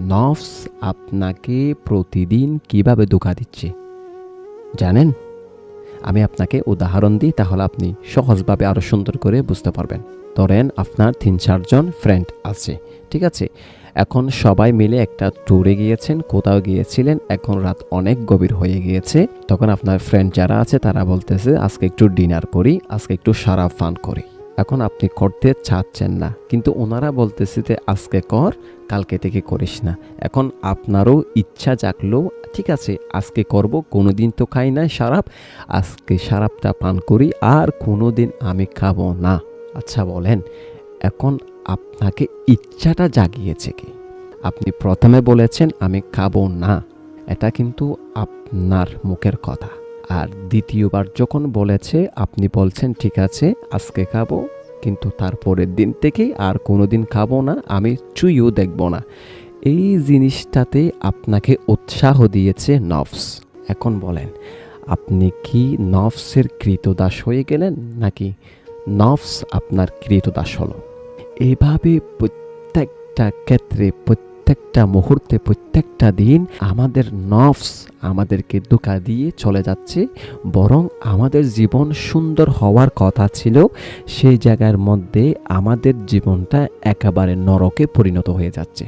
নফস আপনাকে প্রতিদিন কিভাবে ধোঁকা দিচ্ছে জানেন? আমি আপনাকে উদাহরণ দিই, তাহলে আপনি সহজভাবে আরও সুন্দর করে বুঝতে পারবেন। ধরেন আপনার ৩-৪ জন ফ্রেন্ড আছে, ঠিক আছে? এখন সবাই মিলে একটা ট্যুরে গিয়েছেন, কোথাও গিয়েছিলেন, এখন রাত অনেক গভীর হয়ে গিয়েছে। তখন আপনার ফ্রেন্ড যারা আছে তারা বলতেছে, আজকে একটু ডিনার করি, আজকে একটু সারাপ পান করি। এখন আপনি করতে চাচ্ছেন না, কিন্তু ওনারা বলতেছে যে আজকে কর, কালকে থেকে করিস না। এখন আপনারও ইচ্ছা জাগলো, ঠিক আছে আজকে করব, কোনোদিন তো খাই না সারাপ, আজকে সারাপটা পান করি, আর কোনোদিন আমি খাবো না। আচ্ছা বলেন, এখন আপনাকে ইচ্ছাটা জাগিয়েছে কি? আপনি প্রথমে বলেছেন আমি খাবো না, এটা কিন্তু আপনার মুখের কথা। আর দ্বিতীয়বার যখন বলেছে আপনি বলছেন ঠিক আছে আজকে খাবো, কিন্তু তারপরের দিন থেকে আর কোনোদিন খাবো না, আমি চুইও দেখব না। এই জিনিসটাতে আপনাকে উৎসাহ দিয়েছে নফস। এখন বলেন, আপনি কি নফসের কৃতদাস হয়ে গেলেন, নাকি নফস আপনার কৃতদাস হলো? এইভাবে প্রত্যেকটা ক্ষেত্রে, প্রত্যেকটা মুহূর্তে, প্রত্যেকটা দিন আমাদের নফস আমাদেরকে ধোঁকা দিয়ে চলে যাচ্ছে। বরং আমাদের জীবন সুন্দর হওয়ার কথা ছিল, সেই জায়গার মধ্যে আমাদের জীবনটা একেবারে নরকে পরিণত হয়ে যাচ্ছে।